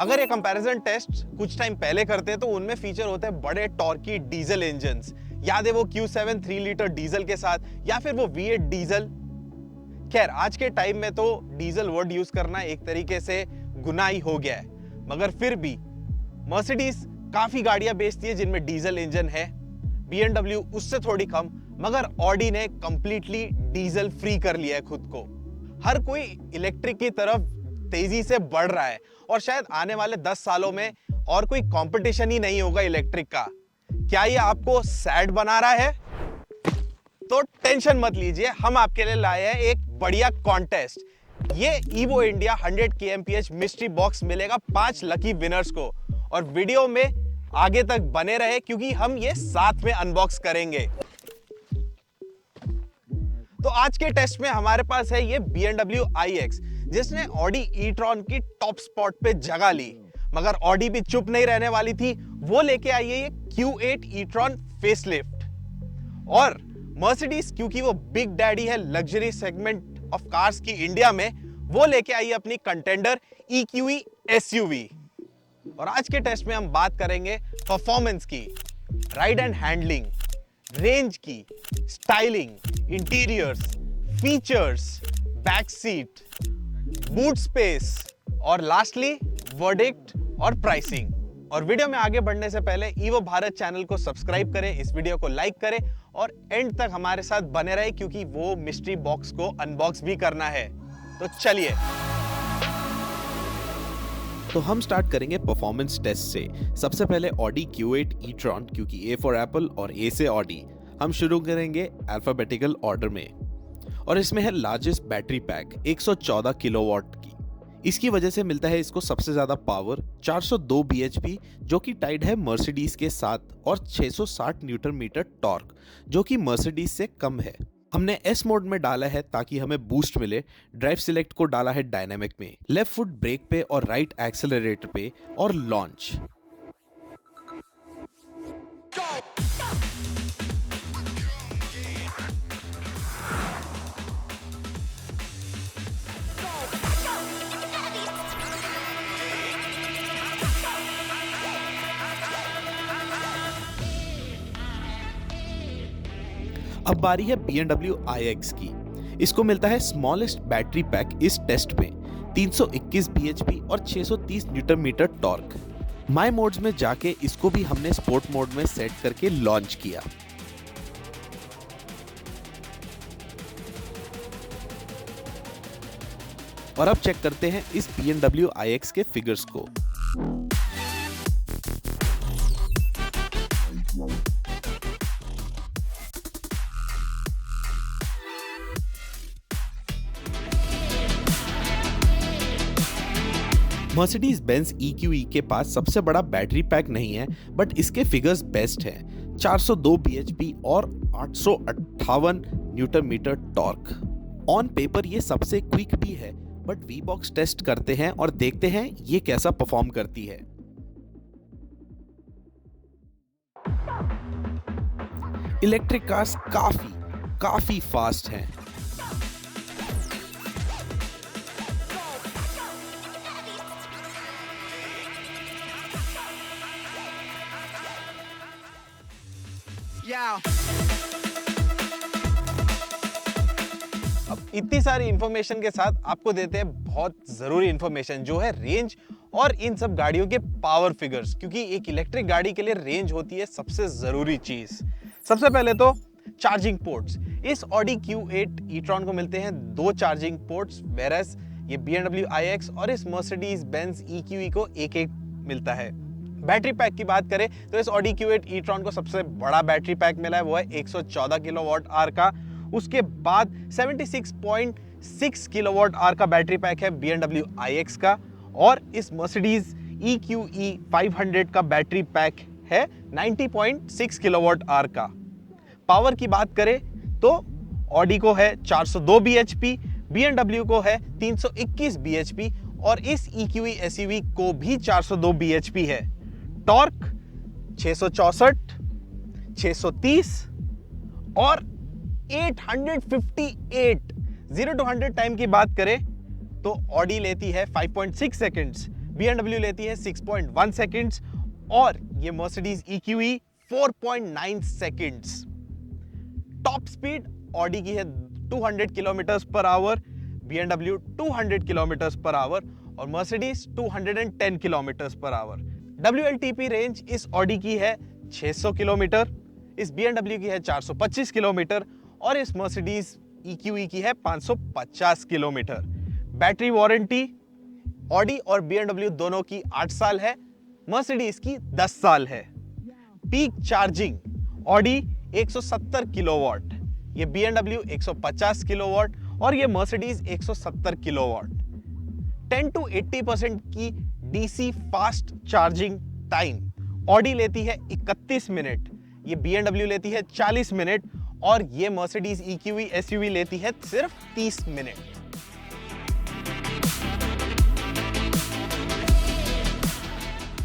अगर ये comparison test कुछ टाइम पहले करते हैं तो उनमें फीचर होते हैं बड़े टॉर्की डीजल इंजन्स। याद है वो Q7 3 लीटर डीजल के साथ, या फिर वो V8 डीजल। खैर आज के टाइम में तो डीजल वर्ड यूज करना एक तरीके से गुनाह ही हो गया है, मगर फिर भी मर्सिडीज काफी गाड़ियां बेचती है जिनमें डीजल इंजन है। BMW उससे थोड़ी कम, मगर ऑडी ने कंप्लीटली डीजल फ्री कर लिया है खुद को। हर कोई इलेक्ट्रिक की तरफ तेजी से बढ़ रहा है और शायद आने वाले 10 सालों में और कोई कंपटीशन ही नहीं होगा इलेक्ट्रिक का। क्या ये आपको सैड बना रहा है? तो टेंशन मत लीजिए, हम आपके लिए लाए हैं एक बढ़िया कॉन्टेस्ट। ये evo India 100 kmph mystery box मिलेगा 5 लकी विनर्स को, और वीडियो में आगे तक बने रहे क्योंकि हम ये साथ में अनबॉक्स करेंगे। तो आज के टेस्ट में हमारे पास है ये BMW iX, जिसने ऑडी ई-ट्रॉन की टॉप स्पॉट पे जगह ली। मगर ऑडी भी चुप नहीं रहने वाली थी, वो लेके आई है ये Q8 ई-ट्रॉन फेसलिफ्ट। और मर्सिडीज क्योंकि वो बिग डैडी है लग्जरी सेगमेंट ऑफ कार्स की इंडिया में, वो लेके आई है अपनी कंटेंडर EQE SUV। और आज के टेस्ट में हम बात करेंगे परफॉर्मेंस की, राइड एंड हैंडलिंग, रेंज की, styling, interiors, features, back seat, boot space और लास्टली वर्डिक्ट और प्राइसिंग। और वीडियो में आगे बढ़ने से पहले ईवो भारत चैनल को सब्सक्राइब करें, इस वीडियो को लाइक करें और एंड तक हमारे साथ बने रहे क्योंकि वो मिस्ट्री बॉक्स को अनबॉक्स भी करना है। तो चलिए, तो हम स्टार्ट करेंगे परफॉर्मेंस टेस्ट से। सबसे पहले Audi Q8 e-tron, क्योंकि A फॉर एप्पल और A से Audi। हम शुरू करेंगे अल्फाबेटिकल ऑर्डर में, और इसमें है लार्जेस्ट बैटरी पैक 114 किलोवाट की। इसकी वजह से मिलता है इसको सबसे ज्यादा पावर 402 bhp, जो कि टाइड है मर्सिडीज के साथ, और 660 न्यूटन मीटर टॉर्क, जो कि मर्सिडीज से कम है। हमने S मोड में डाला है ताकि हमें बूस्ट मिले। ड्राइव सिलेक्ट को डाला है डायनेमिक में, लेफ्ट फुट ब्रेक पे और राइट एक्सेलरेटर पे, और लॉन्च। अब बारी है BMW iX की। इसको मिलता है स्मॉलेस्ट बैटरी पैक इस टेस्ट में, 321 bhp और 630 न्यूटन मीटर टॉर्क। माई मोड्स में जाके इसको भी हमने स्पोर्ट मोड में सेट करके लॉन्च किया। और अब चेक करते हैं इस BMW iX के फिगर्स को। मर्सिडीज बेंज EQE के पास सबसे बड़ा बैटरी पैक नहीं है, बट इसके फिगर्स बेस्ट हैं। 402 bhp और 858 newton meter torque. On paper ये सबसे क्विक भी है, बट V-बॉक्स टेस्ट करते हैं और देखते हैं ये कैसा परफॉर्म करती है। इलेक्ट्रिक कार्स काफी फास्ट हैं। अब इतनी सारी इंफॉर्मेशन के साथ आपको देते हैं बहुत जरूरी इंफॉर्मेशन, जो है रेंज और इन सब गाड़ियों के पावर फिगर्स, क्योंकि एक इलेक्ट्रिक गाड़ी के लिए रेंज होती है सबसे जरूरी चीज। सबसे पहले तो चार्जिंग पोर्ट्स। इस Audi Q8 e-tron को मिलते हैं 2 चार्जिंग पोर्ट्स, वेरस ये BMW iX और इस मर्सिडीज बेंज EQE को एक मिलता है। बैटरी पैक की बात करें तो इस Audi Q8 e-tron को सबसे बड़ा बैटरी पैक मिला है, वो है 114 किलोवाट आवर का। उसके बाद 76.6 किलोवाट आवर का बैटरी पैक है BMW iX का, और इस मर्सिडीज EQE 500 का बैटरी पैक है 90.6 किलोवाट आवर का। पावर की बात करें तो Audi को है 402 bhp, BMW को है 321 bhp और इस EQE SUV को भी 402 bhp है। टॉर्क 664, 630 और 858। 0 to 100 टाइम की बात करें तो Audi लेती है 5.6 सेकंड्स, BMW लेती है 6.1 सेकंड्स और ये Mercedes EQE 4.9 seconds. Top speed Audi की है 200 kilometres per hour, BMW 200 kilometres per hour और Mercedes 210 kilometres per hour. WLTP range इस ऑडी की है 600 किलोमीटर, इस BMW की है 425 किलोमीटर और इस Mercedes EQE की है 550 किलोमीटर। बैटरी वारंटी ऑडी और BMW दोनों की 8 साल है, Mercedes की 10 साल है। पीक चार्जिंग ऑडी 170 किलोवाट, ये BMW 150 किलोवाट और ये Mercedes 170 किलोवाट। 10 to 80% की DC fast charging time Audi लेती है 31 मिनट, ये BMW लेती है 40 मिनट और ये Mercedes EQE SUV लेती है सिर्फ 30 मिनट।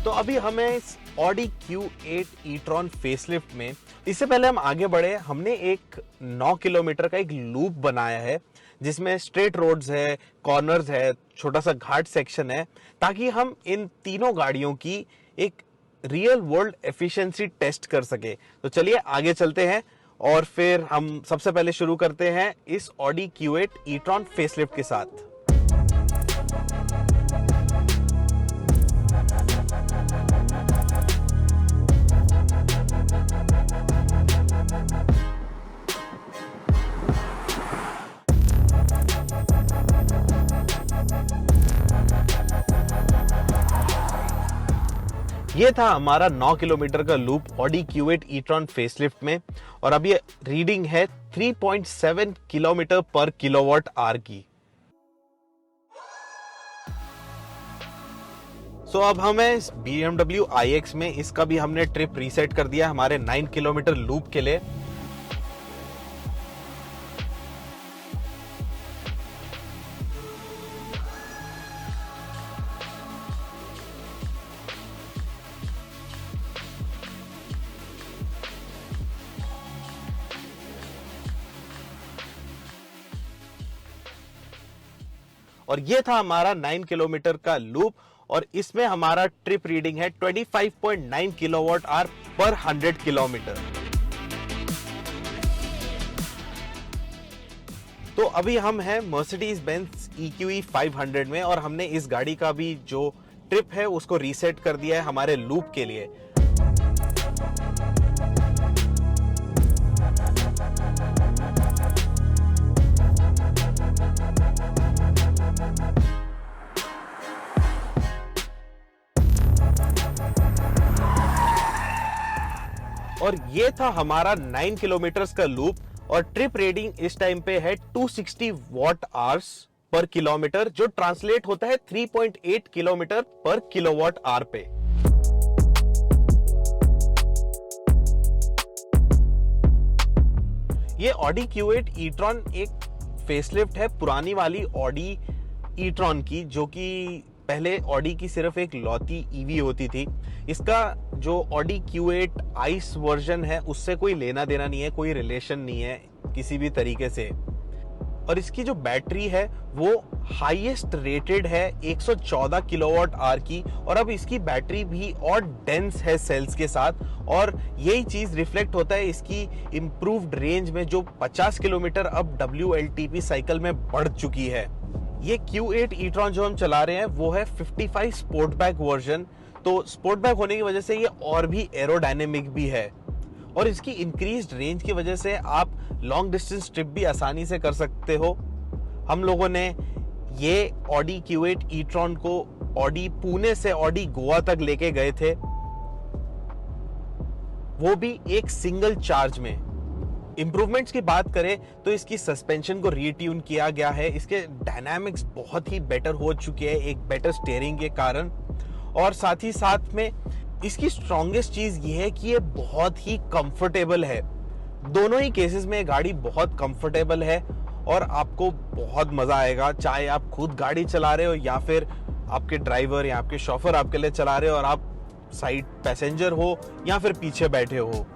तो अभी हमें इस Audi Q8 e-tron फेसलिफ्ट में, इससे पहले हम आगे बढ़े, हमने एक 9 किलोमीटर का एक लूप बनाया है जिसमें स्ट्रेट रोड्स है, कॉर्नर्स है, छोटा सा घाट सेक्शन है, ताकि हम इन तीनों गाड़ियों की एक रियल वर्ल्ड एफिशिएंसी टेस्ट कर सके। तो चलिए आगे चलते हैं और फिर हम सबसे पहले शुरू करते हैं इस Audi Q8 e-tron फेसलिफ्ट के साथ। ये था हमारा 9 किलोमीटर का loop Audi Q8 e-tron facelift में और अब ये रीडिंग है 3.7 किलोमीटर पर किलोवाट आवर की। सो अब हमें इस BMW iX में इसका भी हमने ट्रिप रीसेट कर दिया हमारे 9 किलोमीटर लूप के लिए। और ये था हमारा 9 किलोमीटर का लूप और इसमें हमारा ट्रिप रीडिंग है 25.9 किलोवाट आवर पर 100 किलोमीटर। तो अभी हम हैं Mercedes Benz EQE 500 में और हमने इस गाड़ी का भी जो ट्रिप है उसको रीसेट कर दिया है हमारे लूप के लिए। और ये था हमारा 9 किलोमीटर्स का लूप और ट्रिप रेटिंग इस टाइम पे है 260 वॉट आवर्स पर किलोमीटर, जो ट्रांसलेट होता है 3.8 किलोमीटर पर किलोवाट आवर पे। ये Audi Q8 e-tron एक फेसलिफ्ट है पुरानी वाली Audi e-tron की, जो कि पहले Audi की सिर्फ एक लौती EV होती थी। इसका जो Audi Q8 ICE वर्जन है उससे कोई लेना देना नहीं है, कोई रिलेशन नहीं है किसी भी तरीके से। और इसकी जो बैटरी है वो हाईएस्ट रेटेड है 114 किलोवाट आवर की और अब इसकी बैटरी भी और डेंस है सेल्स के साथ और यही चीज रिफ्लेक्ट होता है इसकी इंप्रूव्ड रेंज में, जो 50 किलोमीटर अब WLTP साइकिल में बढ़ चुकी है। ये Q8 e-tron जो हम चला रहे हैं वो है 55 स्पोर्टबैक वर्जन, तो स्पोर्टबैक होने की वजह से ये और भी एरोडायनेमिक भी है और इसकी इंक्रीज्ड रेंज की वजह से आप लॉन्ग डिस्टेंस ट्रिप भी आसानी से कर सकते हो। हम लोगों ने ये Audi Q8 e-tron को Audi पुणे से Audi गोवा तक लेके गए थे, वो भी एक सिंगल चार्ज में। इंप्रूवमेंट्स की बात करें तो इसकी सस्पेंशन को रीट्यून किया गया है, इसके डायनामिक्स बहुत ही बेटर हो चुके हैं एक बेटर स्टीयरिंग के कारण, और साथ ही साथ में इसकी स्ट्रॉन्गेस्ट चीज ये है कि ये बहुत ही कंफर्टेबल है। दोनों ही केसेस में गाड़ी बहुत कंफर्टेबल है और आपको बहुत मजा आएगा, चाहे आप खुद गाड़ी चला रहे हो या फिर आपके ड्राइवर या आपके शॉफर आपके लिए चला रहे हो और आप साइड पैसेंजर हो या फिर पीछे बैठे हो।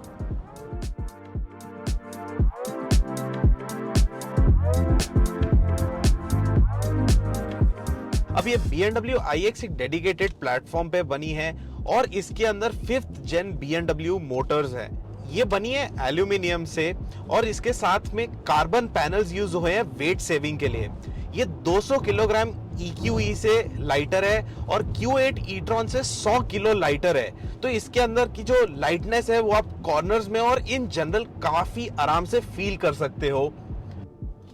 अब अब ये BMW iX एक डेडिकेटेड प्लेटफॉर्म पे बनी है और इसके अंदर 5th जेन BMW मोटर्स है। ये बनी है एल्यूमिनियम से और इसके साथ में कार्बन पैनल्स यूज हुए हैं वेट सेविंग के लिए। ये 200 किलोग्राम EQE से लाइटर है और Q8 e-tron से 100 किलो लाइटर है। तो इसके अंदर की जो लाइटनेस है वो आप कॉर्नर्स में और इन जनरल काफी आराम से फील कर सकते हो।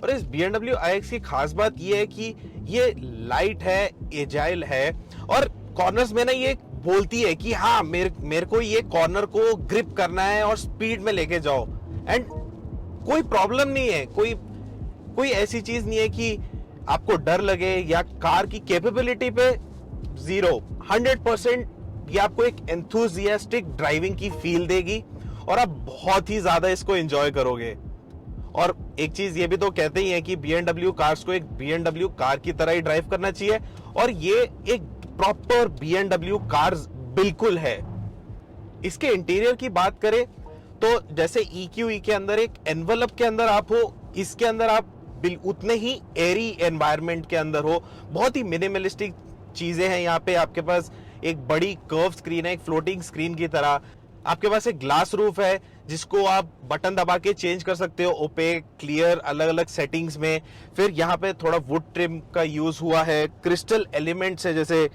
और इस BMW iX की खास बात ये है कि ये लाइट है, एजाइल है और कॉर्नर्स में ना ये बोलती है कि हाँ मेरे को ये कॉर्नर को ग्रिप करना है और स्पीड में लेके जाओ। एंड कोई प्रॉब्लम नहीं है, कोई ऐसी चीज नहीं है कि आपको डर लगे या कार की कैपेबिलिटी पे 100% ये आपको एक एंथुसियास्टिक ड्राइविंग की फील देगी और आप बहुत ही ज्यादा इसको एंजॉय करोगे। और एक चीज ये भी तो कहते ही है कि BMW कार्स को एक BMW कार की तरह ही ड्राइव करना चाहिए और ये एक प्रॉपर BMW कार बिल्कुल है। इसके इंटीरियर की बात करें तो जैसे EQE के अंदर एक एनवलप के अंदर आप हो, इसके अंदर आप उतने ही एरी एनवायरनमेंट के अंदर हो। बहुत ही मिनिमलिस्टिक चीजें हैं यहाँ पे। आपके पास एक बड़ी कर्व स्क्रीन है, एक फ्लोटिंग स्क्रीन की तरह। आपके पास एक ग्लास रूफ है जिसको आप बटन दबा के चेंज कर सकते हो, ओपेक, क्लियर, अलग अलग सेटिंग्स में। फिर यहाँ पे थोड़ा वुड ट्रिम का यूज हुआ है, क्रिस्टल एलिमेंट्स है जैसे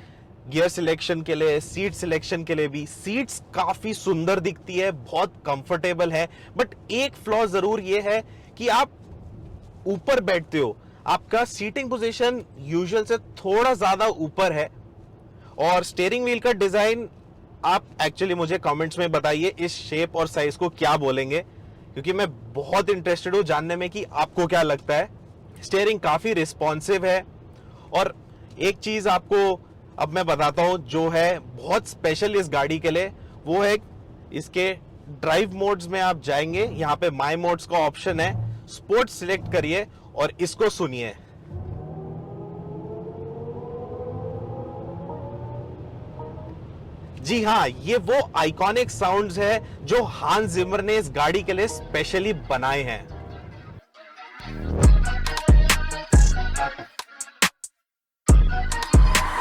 गियर सिलेक्शन के लिए, सीट सिलेक्शन के लिए भी। सीट्स काफी सुंदर दिखती है, बहुत कंफर्टेबल है। बट एक फ्लॉ जरूर ये है कि आप ऊपर बैठते हो, आपका सीटिंग पोजीशन यूजुअल से थोड़ा ज्यादा ऊपर है। और स्टीयरिंग व्हील का डिजाइन आप एक्चुअली मुझे कमेंट्स में बताइए इस शेप और साइज को क्या बोलेंगे, क्योंकि मैं बहुत इंटरेस्टेड हूं जानने में कि आपको क्या लगता है। स्टीयरिंग काफी रिस्पॉन्सिव है। और एक चीज आपको अब मैं बताता हूं जो है बहुत स्पेशल इस गाड़ी के लिए, वो है इसके ड्राइव मोड्स में आप जाएंगे, यहाँ पे माई मोड्स का ऑप्शन है, स्पोर्ट सिलेक्ट करिए और इसको सुनिए। जी हाँ, ये वो आइकॉनिक साउंड्स है जो हांस जिमर ने इस गाड़ी के लिए स्पेशली बनाए हैं।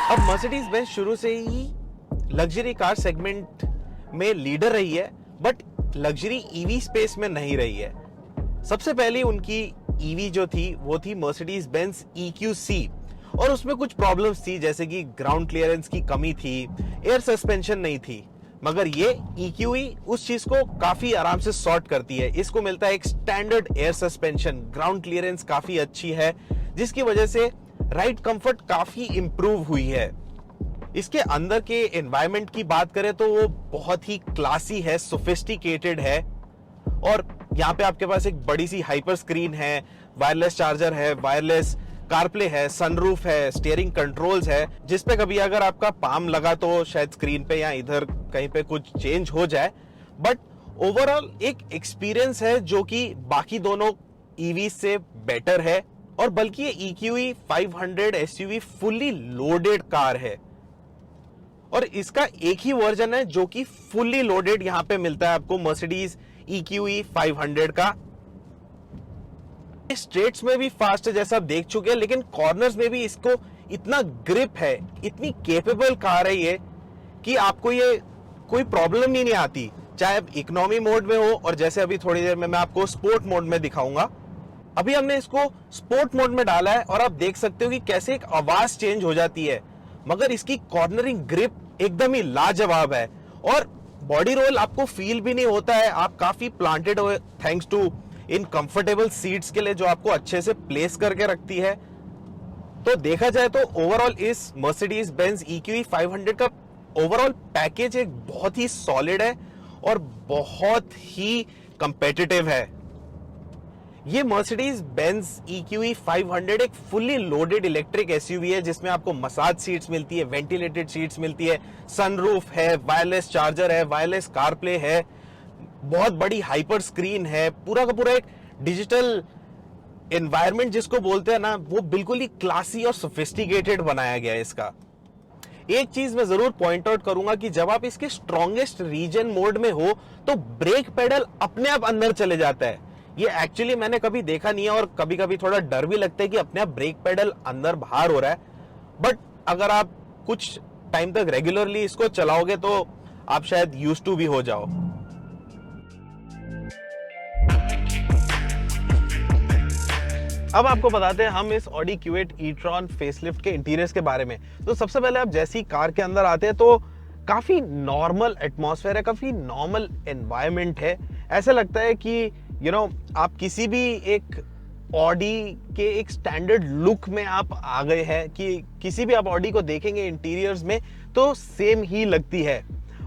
अब मर्सिडीज बेंज शुरू से ही लग्जरी कार सेगमेंट में लीडर रही है, बट लग्जरी ईवी स्पेस में नहीं रही है। सबसे पहले उनकी ईवी जो थी वो थी मर्सिडीज बेंज EQC और उसमें कुछ प्रॉब्लम्स थी, जैसे कि ग्राउंड क्लियरेंस की कमी थी, एयर सस्पेंशन नहीं थी। मगर ये EQE उस चीज को काफी आराम से सॉर्ट करती है। इसको मिलता है एक standard air suspension, ground clearance काफी अच्छी है, जिसकी वजह से राइड कंफर्ट काफी इंप्रूव हुई है। इसके अंदर के एनवायरनमेंट की बात करें तो वो बहुत ही क्लासी है, सोफिस्टिकेटेड है। और यहाँ पे आपके पास एक बड़ी सी हाइपर स्क्रीन है, वायरलेस चार्जर है, वायरलेस कारप्ले है, सनरूफ है, स्टीयरिंग कंट्रोल्स है, जिसपे कभी अगर आपका पाम लगा तो शायद स्क्रीन पे या इधर कहीं पे कुछ चेंज हो जाए। बट ओवरऑल एक एक्सपीरियंस है जो कि बाकी दोनों ईवी से बेटर है। और बल्कि ये EQE 500 SUV fully loaded car है और इसका एक ही वर्जन है जो कि फुल्ली लोडेड यहाँ पे मिलता है आपको, मर्सिडीज EQE 500 का। स्ट्रेट्स में भी फास्ट है जैसा आप देख चुके हैं, लेकिन कॉर्नर्स में भी इसको इतना ग्रिप है, इतनी केपेबल कार है ये कि आपको ये कोई प्रॉब्लम नहीं आती, चाहे आप इकोनॉमी मोड में हो। और जैसे अभी थोड़ी देर में मैं आपको स्पोर्ट मोड में दिखाऊंगा। अभी हमने इसको स्पोर्ट मोड में डाला है और आप देख सकते हो कि कैसे एक आवाज चेंज हो जाती है, मगर इसकी कॉर्नरिंग ग्रिप एकदम ही लाजवाब है और बॉडी रोल आपको फील भी नहीं होता है। आप काफी प्लांटेड हो थैंक्स टू इन कंफर्टेबल सीट्स के लिए जो आपको अच्छे से प्लेस करके रखती है। तो देखा जाए तो ओवरऑल इस मर्सिडीज बेंज EQE 500 का ओवरऑल पैकेज एक बहुत ही सॉलिड है और बहुत ही कंपेटिटिव है। ये मर्सिडीज बेंज EQE 500 एक फुल्ली लोडेड इलेक्ट्रिक SUV है जिसमें आपको मसाज सीट्स मिलती है, वेंटिलेटेड सीट्स मिलती है, सनरूफ है, वायरलेस चार्जर है, वायरलेस कारप्ले है, बहुत बड़ी हाइपर स्क्रीन है, पूरा का पूरा एक डिजिटल एनवायरनमेंट जिसको बोलते हैं ना, वो बिल्कुल ही क्लासी और सोफिस्टिकेटेड बनाया गया है इसका। एक चीज मैं जरूर पॉइंट आउट करूंगा कि जब आप इसके स्ट्रॉन्गेस्ट रीजन मोड में हो तो ब्रेक पेडल अपने आप अंदर चले जाता है। ये एक्चुअली मैंने कभी देखा नहीं है और कभी कभी थोड़ा डर भी लगता है कि अपने आप ब्रेक पेडल अंदर बाहर हो रहा है। बट अगर आप कुछ टाइम तक रेगुलरली इसको चलाओगे तो आप शायद यूज्ड टू भी हो जाओ। अब आपको बताते हैं हम इस Audi Q8 e-tron फेसलिफ्ट के इंटीरियर्स के बारे में। तो सबसे पहले आप जैसे ही कार के अंदर आते हैं तो काफी नॉर्मल एटमॉस्फेयर है, काफी नॉर्मल एनवायरनमेंट है। ऐसा लगता है कि आप किसी भी एक Audi के एक स्टैंडर्ड लुक में आप आ गए हैं, कि किसी भी आप Audi को देखेंगे इंटीरियर्स में तो सेम ही लगती है।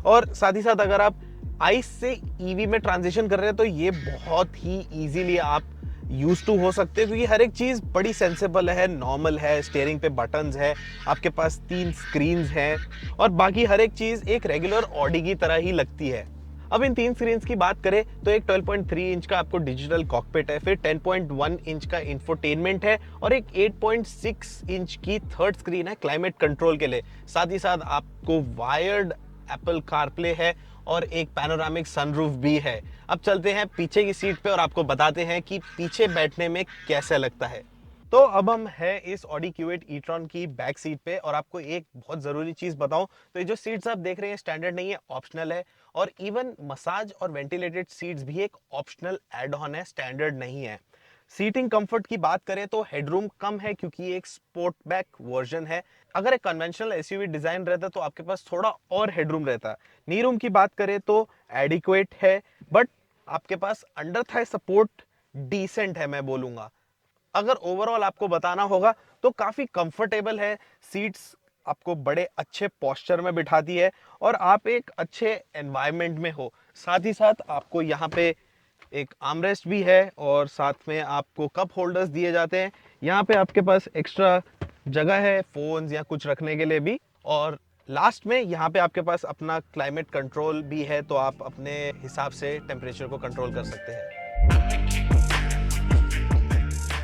और साथ ही साथ अगर आप आइस से ईवी में ट्रांजिशन कर रहे हैं तो ये बहुत ही इजीली आप यूज टू हो सकते हैं, क्योंकि हर एक चीज बड़ी सेंसिबल है, नॉर्मल है। स्टीयरिंग पे बटन्स है, आपके पास 3 स्क्रीन्स हैं और बाकी हर एक चीज एक रेगुलर Audi की तरह ही लगती है। अब इन 3 स्क्रीन्स की बात करें तो एक 12.3 इंच का आपको डिजिटल कॉकपिट है, फिर 10.1 इंच का इंफोटेनमेंट है और एक 8.6 इंच की थर्ड स्क्रीन है क्लाइमेट कंट्रोल के लिए। साथ ही साथ आपको वायर्ड एप्पल कारप्ले है और एक पैनोरामिक सनरूफ भी है। अब चलते हैं पीछे की सीट पे और आपको बताते हैं कि पीछे बैठने में कैसा लगता है। तो अब हम है इस Audi Q8 e-tron की बैक सीट पे और आपको एक बहुत जरूरी चीज बताऊं तो ये जो सीट्स आप देख रहे हैं स्टैंडर्ड नहीं है, ऑप्शनल है। और इवन मसाज और वेंटिलेटेड सीट्स भी एक ऑप्शनल एड ऑन है, स्टैंडर्ड नहीं है। सीटिंग कंफर्ट की बात करें तो हेडरूम कम है क्योंकि एक स्पोर्टबैक वर्जन है। अगर एक कन्वेंशनल एसयूवी डिजाइन रहता तो आपके पास थोड़ा और हेडरूम रहता। नी रूम की बात करें तो एडिक्वेट है, बट आपके पास अंडर थाई सपोर्ट डिसेंट है मैं बोलूंगा। अगर ओवरऑल आपको बताना होगा तो काफी कंफर्टेबल है। सीट्स आपको बड़े अच्छे पोस्चर में बिठाती है और आप एक अच्छे एनवायरनमेंट में हो। साथ ही साथ आपको यहाँ पे एक आर्मरेस्ट भी है और साथ में आपको कप होल्डर्स दिए जाते हैं। यहाँ पे आपके पास एक्स्ट्रा जगह है फोन्स या कुछ रखने के लिए भी। और लास्ट में यहाँ पे आपके पास अपना क्लाइमेट कंट्रोल भी है, तो आप अपने हिसाब से टेम्परेचर को कंट्रोल कर सकते हैं।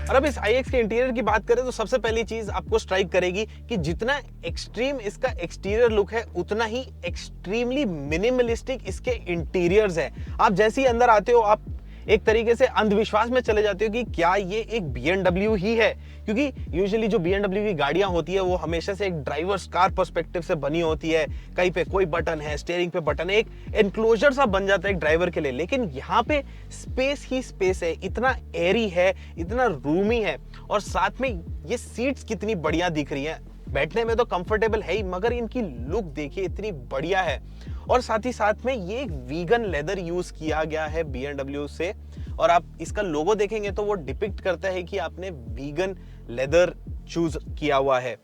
और अब इस iX के इंटीरियर की बात करें तो सबसे पहली चीज आपको स्ट्राइक करेगी कि जितना एक्सट्रीम इसका एक्सटीरियर लुक है उतना ही एक्सट्रीमली मिनिमलिस्टिक इसके इंटीरियर्स है। आप जैसे ही अंदर आते हो आप एक तरीके से अंधविश्वास में चले जाते हो कि क्या ये एक BMW ही है, क्योंकि यूजुअली जो BMW की गाड़ियां होती है वो हमेशा से एक ड्राइवर्स कार पर्सपेक्टिव से बनी होती है। कहीं पे कोई बटन है, स्टीयरिंग पे बटन है, एक एनक्लोजर सा बन जाता है एक ड्राइवर के लिए। लेकिन यहाँ पे स्पेस ही स्पेस है, इतना एयरी है, इतना रूमी है और साथ में ये सीट्स कितनी बढ़िया दिख रही है। बैठने में तो कंफर्टेबल है ही, मगर इनकी लुक देखिए इतनी बढ़िया है। और साथ ही साथ में ये एक वीगन लेदर यूज किया गया है BMW से, और आप इसका लोगो देखेंगे तो वो डिपिक्ट करता है कि आपने वीगन लेदर चूज किया हुआ है।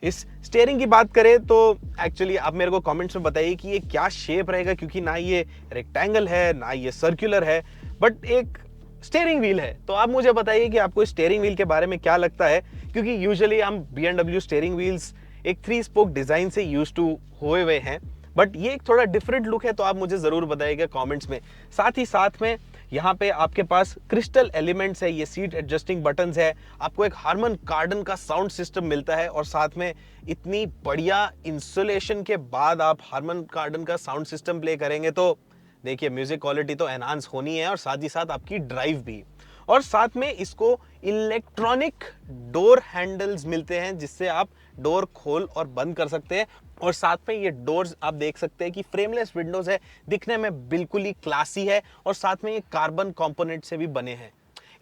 इस स्टीयरिंग की बात करें तो एक्चुअली आप मेरे को कमेंट्स में बताइए कि ये क्या शेप रहेगा, क्योंकि ना ये रेक्टेंगल है ना ये सर्कुलर है, बट एक स्टीयरिंग व्हील है। तो आप मुझे बताइए कि आपको स्टीयरिंग व्हील के बारे में क्या लगता है, क्योंकि यूजुअली हम BMW स्टीयरिंग व्हील्स एक 3 स्पोक डिजाइन से यूज टू हुए हैं, बट ये एक थोड़ा डिफरेंट लुक है। तो आप मुझे जरूर बताइएगा कमेंट्स में। साथ ही साथ में यहाँ पे आपके पास क्रिस्टल एलिमेंट्स है, ये सीट एडजस्टिंग बटन्स है, आपको एक हार्मन कार्डन का साउंड सिस्टम मिलता है और साथ में इतनी बढ़िया इंसुलेशन के बाद आप हार्मन कार्डन का साउंड सिस्टम प्ले करेंगे तो देखिए म्यूजिक क्वालिटी तो एनहांस होनी है और साथ ही साथ आपकी ड्राइव भी। और साथ में इसको इलेक्ट्रॉनिक डोर हैंडल्स मिलते हैं जिससे आप डोर खोल और बंद कर सकते हैं। और साथ में ये डोर्स आप देख सकते हैं कि फ्रेमलेस विंडोज है, दिखने में बिल्कुल ही क्लासी है और साथ में ये कार्बन कंपोनेंट से भी बने हैं।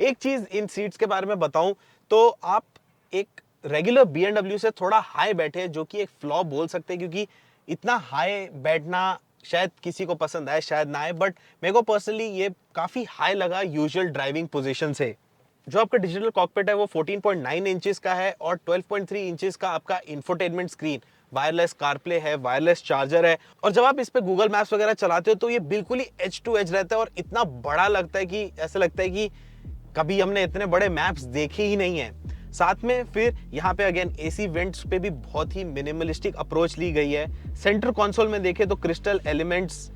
एक चीज इन सीट्स के बारे में बताऊं तो आप एक रेगुलर BMW से थोड़ा हाई बैठे, जो कि एक फ्लॉ बोल सकते हैं, क्योंकि इतना हाई बैठना शायद किसी को पसंद आए शायद ना आए, बट मेरे को पर्सनली ये काफी हाई लगा यूजुअल ड्राइविंग पोजीशन से। जो आपका डिजिटल कॉकपिट है वो 14.9 इंचेस का है और 12.3 इंचेस का आपका इंफोटेनमेंट स्क्रीन, वायरलेस कारप्ले है, वायरलेस चार्जर है। और जब आप इस पे गूगल मैप्स वगैरह चलाते हो तो ये बिल्कुल ही एज टू एज रहता है और इतना बड़ा लगता है कि ऐसा लगता है कि कभी हमने इतने बड़े मैप्स देखे ही नहीं है। साथ में फिर यहाँ पे अगेन AC वेंट्स पे भी बहुत ही मिनिमलिस्टिक अप्रोच ली गई है। सेंटर कंसोल में देखें तो क्रिस्टल एलिमेंट्स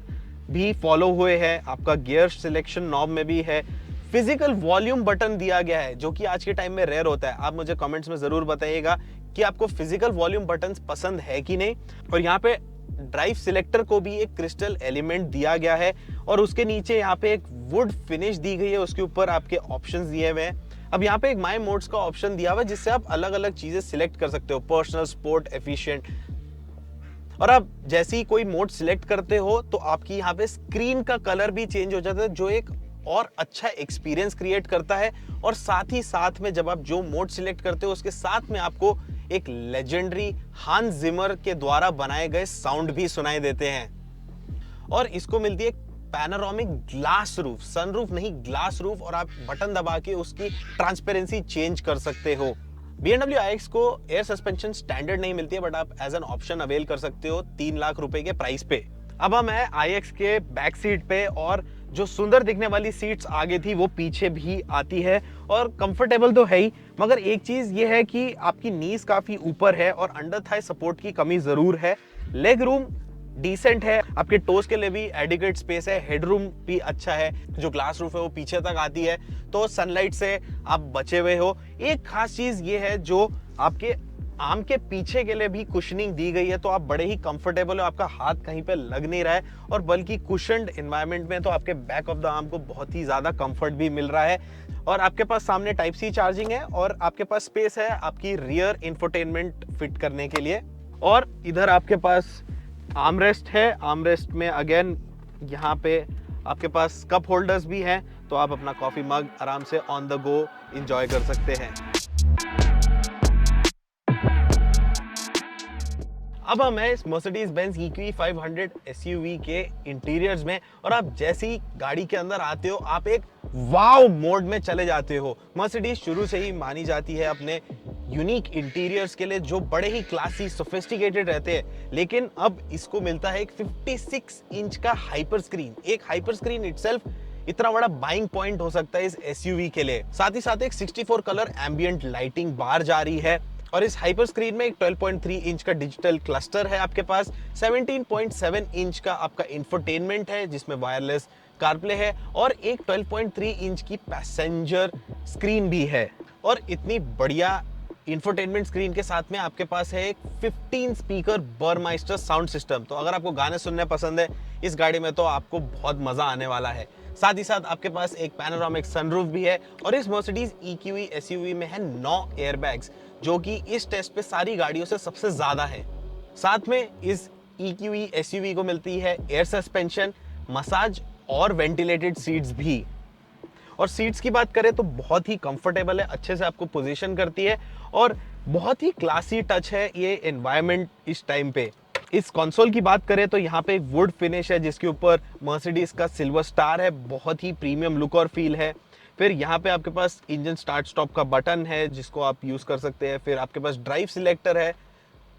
भी फॉलो हुए हैं, आपका गियर सिलेक्शन नॉब में भी है, फिजिकल वॉल्यूम बटन दिया गया है जो कि आज के टाइम में रेयर होता है। आप मुझे कमेंट्स में जरूर बताइएगा कि आपको फिजिकल वॉल्यूम बटन्स पसंद है कि नहीं। और यहाँ पे ड्राइव सिलेक्टर को भी एक क्रिस्टल एलिमेंट दिया गया है और उसके नीचे यहाँ पे एक वुड फिनिश दी गई है, उसके ऊपर आपके ऑप्शंस दिए हुए हैं। अब यहाँ पे एक माई मोड्स का ऑप्शन दिया हुआ है जिससे आप अलग अलग चीजें सिलेक्ट कर सकते हो, पर्सनल, स्पोर्ट, एफिशिएंट। और आप जैसे ही कोई मोड सिलेक्ट करते हो तो आपकी यहाँ पे स्क्रीन का कलर भी चेंज हो जाता है, जो एक और अच्छा एक्सपीरियंस क्रिएट करता है। और साथ ही साथ में जब आप जो मोड सिलेक्ट करते हो उसके साथ में आपको एक लेजेंडरी हांस जिमर के द्वारा बनाए गए साउंड भी सुनाई देते हैं। और इसको मिलती है पैनोरामिक ग्लास रूफ, सनरूफ नहीं ग्लास रूफ, और आप बटन दबा के उसकी ट्रांसपेरेंसी चेंज कर सकते हो। BMW iX को एयर सस्पेंशन स्टैंडर्ड नहीं मिलती है, बट आप एज एन ऑप्शन अवेल कर सकते हो 3 लाख रुपए के प्राइस पे। अब हम है iX के बैक सीट पे, और जो सुंदर दिखने वाली सीट्स आगे थी वो पीछे भी आती है, और कंफर्टेबल तो है ही, मगर एक चीज ये है कि आपकी नीज काफी ऊपर है और अंडर थाई सपोर्ट की कमी जरूर है। लेग रूम डिसेंट है, आपके टोस के लिए भी एडिक्वेट स्पेस है, हेडरूम भी अच्छा है, जो ग्लास रूफ है वो पीछे तक आती है तो सनलाइट से आप बचे हुए हो। एक खास चीज ये है जो आपके आर्म के पीछे के लिए भी कुशनिंग दी गई है, तो आप बड़े ही कंफर्टेबल हो, आपका हाथ कहीं पे लग नहीं रहा है, और बल्कि कुशन्ड एनवायरनमेंट में तो आपके बैक ऑफ द आर्म को बहुत ही ज्यादा कंफर्ट भी मिल रहा है। और आपके पास सामने टाइप सी चार्जिंग है, और आपके पास स्पेस है आपकी रियर इंफोटेनमेंट फिट करने के लिए। और इधर आपके पास आर्मरेस्ट है, आर्मरेस्ट में अगेन यहाँ पे आपके पास कप होल्डर्स भी हैं, तो आप अपना कॉफी मग आराम से ऑन द गो एंजॉय कर सकते हैं। अब हम है इस Mercedes-Benz EQE 500 SUV के इंटीरियर्स में, और आप जैसे ही गाड़ी के अंदर आते हो आप एक वाव मोड में चले जाते हो। Mercedes शुरू से ही मानी जाती है अपने यूनिक इंटीरियर्स के लिए, जो बड़े ही क्लासी सोफिस्टिकेटेड रहते हैं, लेकिन अब इसको मिलता है एक 56 इंच का हाइपर स्क्रीन। एक हाइपर स्क्रीन इटसेल्फ इतना बड़ा बाइंग पॉइंट हो सकता है इस एसयूवी के लिए। साथ ही साथ एक 64 कलर एम्बिएंट लाइटिंग बार जा रही है, और इस हाइपर स्क्रीन में एक 12.3 इंच का डिजिटल क्लस्टर है आपके पास, 17.7 इंच का आपका इंफोटेनमेंट है जिसमें वायरलेस कारप्ले है, और एक 12.3 इंच की पैसेंजर स्क्रीन भी है। और इतनी बढ़िया इंफोटेनमेंट स्क्रीन के साथ में आपके पास है एक 15 स्पीकर बर्माइस्टर साउंड सिस्टम। तो अगर आपको गाने सुनने पसंद है इस गाड़ी में तो आपको बहुत मजा आने वाला है। साथ ही साथ आपके पास एक पैनोरामिक सनरूफ भी है, और इस Mercedes EQE SUV में है 9 एयरबैग्स, जो कि इस टेस्ट पे सारी गाड़ियों से सबसे ज्यादा है। साथ में इस EQE SUV को मिलती है एयर सस्पेंशन, मसाज और वेंटिलेटेड सीट्स भी। और सीट्स की बात करें तो बहुत ही कंफर्टेबल है, अच्छे से आपको पोजीशन करती है, और बहुत ही क्लासी टच है ये एनवायरनमेंट इस टाइम पे। इस कंसोल की बात करें तो यहाँ पे एक वुड फिनिश है जिसके ऊपर मर्सिडीज का सिल्वर स्टार है, बहुत ही प्रीमियम लुक और फील है। फिर यहाँ पे आपके पास इंजन स्टार्ट स्टॉप का बटन है जिसको आप यूज कर सकते हैं। फिर आपके पास ड्राइव सिलेक्टर है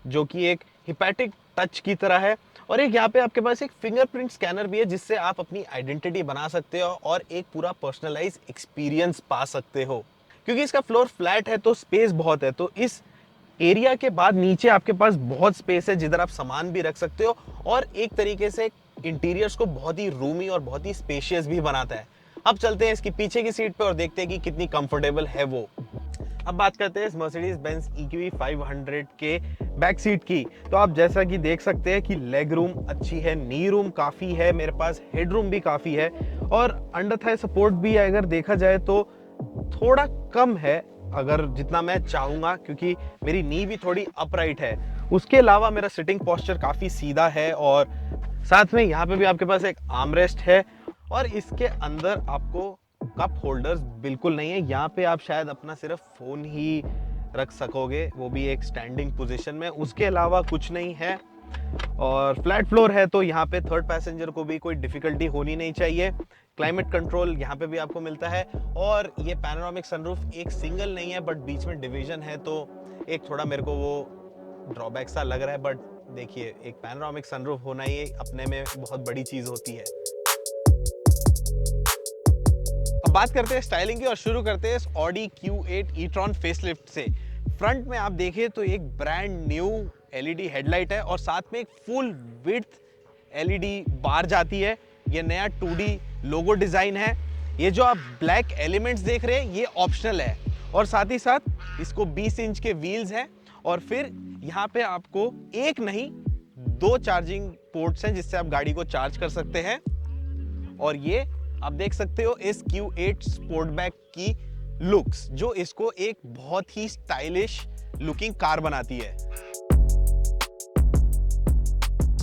जो कि एक हिपैटिक टच की तरह है, और एक यहाँ पे आपके पास एक फिंगरप्रिंट स्कैनर भी है जिससे आप अपनी आइडेंटिटी बना सकते हो और एक पूरा पर्सनलाइज एक्सपीरियंस पा सकते हो। क्योंकि इसका फ्लोर फ्लैट है तो स्पेस बहुत है, तो इस एरिया के बाद नीचे आपके पास बहुत स्पेस है जिधर आप सामान भी रख सकते हो, और एक तरीके से इंटीरियर्स को बहुत ही रूमी और बहुत ही स्पेशियस भी बनाता है। अब चलते हैं इसकी पीछे की सीट पे और देखते हैं कि कितनी कंफर्टेबल है वो। अब बात करते हैं इस Mercedes-Benz EQE 500 के बैक सीट की। तो आप जैसा कि देख सकते हैं कि लेग रूम अच्छी है, नी रूम काफ़ी है, मेरे पास हेड रूम भी काफ़ी है, और अंडर थाई सपोर्ट भी अगर देखा जाए तो थोड़ा कम है अगर जितना मैं चाहूँगा, क्योंकि मेरी नी भी थोड़ी अपराइट है। उसके अलावा मेरा सिटिंग पोस्चर काफ़ी सीधा है, और साथ में यहाँ पे भी आपके पास एक आर्मरेस्ट है, और इसके अंदर आपको कप होल्डर्स बिल्कुल नहीं है। यहाँ पे आप शायद अपना सिर्फ फ़ोन ही रख सकोगे, वो भी एक स्टैंडिंग पोजीशन में, उसके अलावा कुछ नहीं है। और फ्लैट फ्लोर है तो यहाँ पे थर्ड पैसेंजर को भी कोई डिफिकल्टी होनी नहीं चाहिए। क्लाइमेट कंट्रोल यहाँ पे भी आपको मिलता है, और ये पैनोरामिक सनरूफ एक सिंगल नहीं है बट बीच में डिवीजन है, तो एक थोड़ा मेरे को वो ड्रॉबैक सा लग रहा है। बट देखिए, एक पैनोरामिक सनरूफ होना ही अपने में बहुत बड़ी चीज़ होती है। अब बात करते हैं स्टाइलिंग की और शुरू करते हैं इस Audi Q8 e-tron फेसलिफ्ट से। फ्रंट में आप देखें तो एक ब्रांड न्यू LED हेडलाइट है, और साथ में एक फुल विड्थ LED बार जाती है। ये नया 2D लोगो डिजाइन है। ये जो आप ब्लैक एलिमेंट्स देख रहे हैं ये ऑप्शनल है, और साथ ही साथ इसको 20 इंच के व्हील्स हैं, और फिर यहाँ पे आपको एक नहीं 2 चार्जिंग पोर्ट्स हैं जिससे आप गाड़ी को चार्ज कर सकते हैं। और ये आप देख सकते हो इस Q8 स्पोर्टबैक की लुक्स जो इसको एक बहुत ही स्टाइलिश लुकिंग कार बनाती है।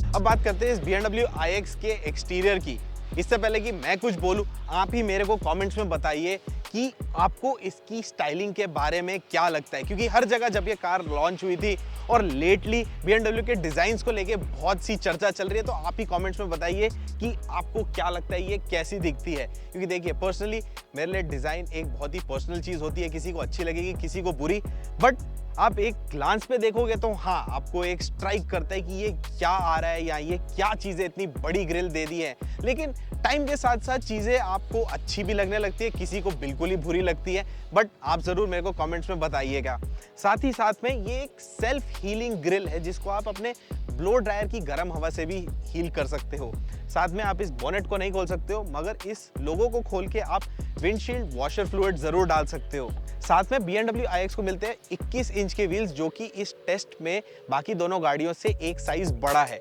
अब बात करते हैं इस BMW iX के एक्सटीरियर की। इससे पहले कि मैं कुछ बोलूं, आप ही मेरे को कमेंट्स में बताइए कि आपको इसकी स्टाइलिंग के बारे में क्या लगता है, क्योंकि हर जगह जब ये कार लॉन्च हुई थी और लेटली BMW के डिजाइन्स को लेके बहुत सी चर्चा चल रही है, तो आप ही कमेंट्स में बताइए कि आपको क्या लगता है ये कैसी दिखती है। क्योंकि देखिए, पर्सनली मेरे लिए डिजाइन एक बहुत ही पर्सनल चीज होती है, किसी को अच्छी लगेगी किसी को बुरी, बट आप एक ग्लांस पे देखोगे तो हाँ, आपको एक स्ट्राइक करता है कि ये क्या आ रहा है या ये क्या चीजें इतनी बड़ी ग्रिल दे दी है। लेकिन टाइम के साथ साथ चीजें आपको अच्छी भी लगने लगती है, किसी को बिल्कुल ही बुरी लगती है, बट आप जरूर मेरे को कमेंट्स में बताइएगा। साथ ही साथ में ये एक सेल्फ हीलिंग ग्रिल है जिसको आप अपने ब्लो ड्रायर की गर्म हवा से भी हील कर सकते हो। साथ में आप इस बोनेट को नहीं खोल सकते हो, मगर इस लोगो को खोल के आप विंडशील्ड वॉशर फ्लूइड जरूर डाल सकते हो। साथ में BMW iX को मिलते हैं 21 इंच के व्हील्स, जो कि इस टेस्ट में बाकी दोनों गाड़ियों से एक साइज बड़ा है।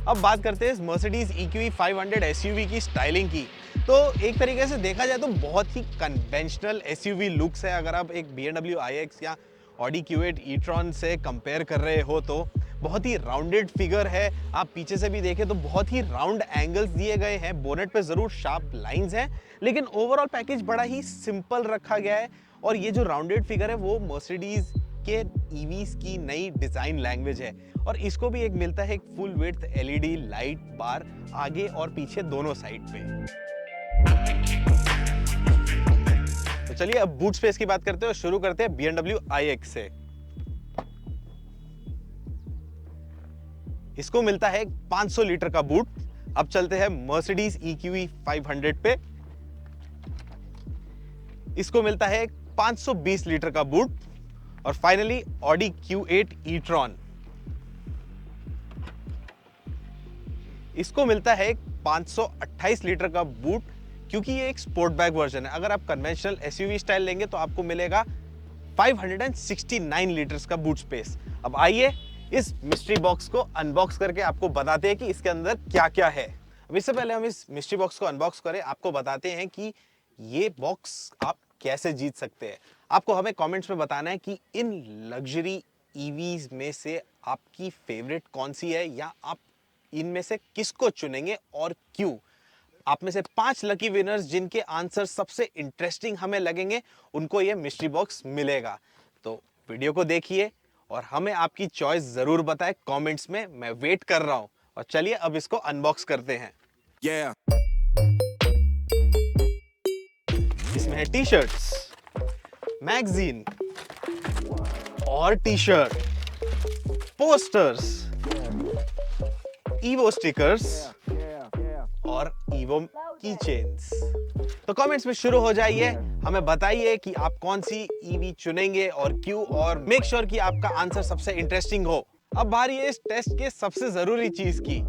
अब बात करते हैं इस Mercedes EQE 500 SUV की स्टाइलिंग की। तो एक तरीके से देखा जाए तो बहुत ही कन्वेंशनल SUV लुक्स है। अगर आप एक BMW iX या Audi Q8 e-tron से कंपेयर कर रहे हो तो बहुत ही राउंडेड फिगर है। आप पीछे से भी देखें तो बहुत ही राउंड एंगल्स दिए गए हैं, बोनेट पे जरूर शार्प लाइंस हैं, लेकिन ओवरऑल पैकेज बड़ा ही सिंपल रखा गया है। और ये जो राउंडेड फिगर है वो Mercedes के EVs की नई डिजाइन लैंग्वेज है, और इसको भी एक मिलता है एक फुल विड्थ LED लाइट बार आगे और पीछे दोनों साइड पे। तो चलिए अब बूट स्पेस की बात करते हैं और शुरू करते हैं BMW iX से। इसको मिलता है 500 लीटर का बूट। अब चलते हैं Mercedes EQE 500 पे। इसको मिलता है 520 लीटर का बूट। और फाइनली Audi Q8 e-tron, इसको मिलता है 528 लीटर का बूट, क्योंकि ये एक स्पोर्ट बैग वर्जन है। अगर आप कन्वेंशनल SUV स्टाइल लेंगे तो आपको मिलेगा 569 लीटर्स का बूट स्पेस। अब आइए इस मिस्ट्री बॉक्स को अनबॉक्स करके आपको बताते हैं कि इसके अंदर क्या क्या है। अब इससे पहले हम इस मिस्ट्री बॉक्स को अनबॉक्स करें, आपको बताते हैं कि ये बॉक्स आप कैसे जीत सकते हैं। आपको हमें कमेंट्स में बताना है कि इन लग्जरी ईवीज में से आपकी फेवरेट कौन सी है, या आप इनमें से किसको चुनेंगे और क्यों। आप में से 5 लकी विनर्स जिनके आंसर सबसे इंटरेस्टिंग हमें लगेंगे, उनको ये मिस्ट्री बॉक्स मिलेगा। तो वीडियो को देखिए और हमें आपकी चॉइस जरूर बताएं कमेंट्स में, मैं वेट कर रहा हूं। और चलिए अब इसको अनबॉक्स करते हैं। इसमें है टी शर्ट्स, मैगजीन और T shirt, posters, evo stickers और ईवो की चेन्स। तो कमेंट्स में शुरू हो जाइए, हमें बताइए कि आप कौन सी ईवी चुनेंगे और क्यों, और मेक श्योर कि आपका आंसर सबसे इंटरेस्टिंग हो। अब बारी है इस टेस्ट के सबसे जरूरी चीज की,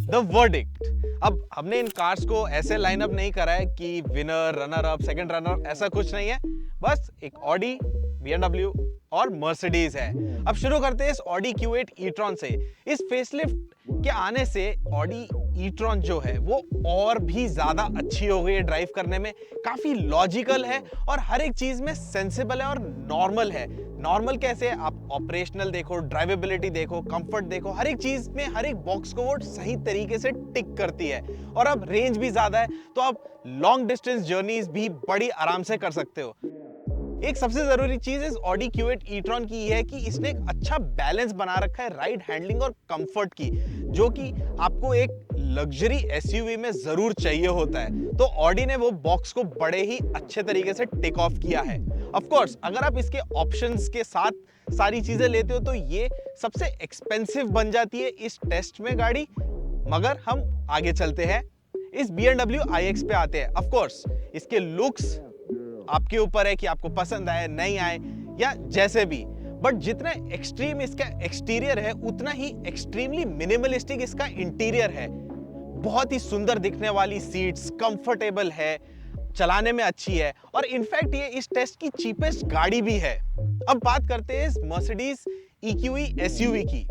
द वर्डिक्ट। अब हमने इन कार्स को ऐसे लाइनअप नहीं करा है कि winner, runner up, second runner, ऐसा कुछ नहीं है। बस एक Audi, BMW और Mercedes है। अब शुरू करते हैं इस Audi Q8 e-tron से। इस फेसलिफ्ट के आने से Audi e-tron जो है वो और भी ज्यादा अच्छी हो गई है ड्राइव करने में, काफी लॉजिकल है और हर एक चीज में सेंसिबल है और नॉर्मल है। नॉर्मल कैसे, आप ऑपरेशनल देखो, ड्राइवेबिलिटी देखो, कंफर्ट देखो, हर एक चीज में हर एक बॉक्स को वो सही तरीके से टिक करती है। और अब रेंज भी ज्यादा है तो आप लॉन्ग डिस्टेंस जर्नीज भी बड़ी आराम से कर सकते हो। एक सबसे जरूरी चीज इस Audi Q8 e-tron की है कि इसने एक अच्छा बैलेंस बना रखा है राइड हैंडलिंग और कंफर्ट की, जो कि आपको एक लग्जरी SUV में जरूर चाहिए होता है। तो Audi ने वो बॉक्स को बड़े ही अच्छे तरीके से टेक ऑफ किया है। ऑफ कोर्स अगर आप इसके ऑप्शंस के साथ सारी चीजें लेते हो तो ये सबसे एक्सपेंसिव बन जाती है इस टेस्ट में गाड़ी। मगर हम आगे चलते हैं, इस BMW iX पे आते हैं। ऑफ कोर्स इसके लुक्स आपके ऊपर है कि आपको पसंद आए नहीं आए या जैसे भी, बट जितना एक्सट्रीम इसका एक्सटीरियर है उतना ही एक्सट्रीमली मिनिमलिस्टिक इसका इंटीरियर है। बहुत ही सुंदर दिखने वाली सीट्स, कंफर्टेबल है, चलाने में अच्छी है और इनफैक्ट ये इस टेस्ट की चीपेस्ट गाड़ी भी है। अब बात करते हैं इस Mercedes EQE SUV की।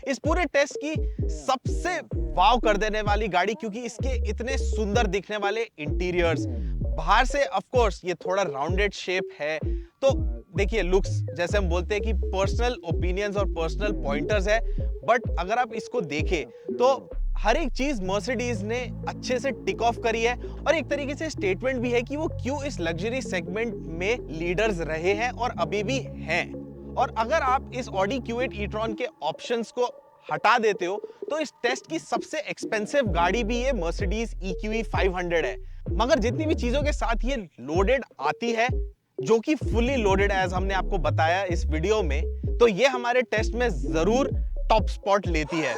इस पूरे टेस्ट की सबसे वाव कर देने वाली गाड़ी, क्योंकि इसके इतने सुंदर दिखने वाले इंटीरियर्स, बाहर से ऑफ कोर्स ये थोड़ा राउंडेड शेप है, तो देखिए लुक्स जैसे हम बोलते हैं कि पर्सनल ओपिनियंस और पर्सनल पॉइंटर्स है, बट अगर आप इसको देखें तो हर एक चीज मर्सिडीज ने अच्छे से टिक ऑफ करी है और एक तरीके से स्टेटमेंट भी है कि वो क्यों इस लग्जरी सेगमेंट में लीडर्स रहे हैं और अभी भी हैं। और अगर आप इस Audi Q8 e-tron के ऑप्शंस को हटा देते हो तो इस टेस्ट की सबसे एक्सपेंसिव गाड़ी भी ये Mercedes EQE 500 है। मगर जितनी भी चीजों के साथ ये लोडेड आती है, जो कि फुली लोडेड है, एज हमने आपको बताया इस वीडियो में, तो ये हमारे टेस्ट में जरूर टॉप स्पॉट लेती है।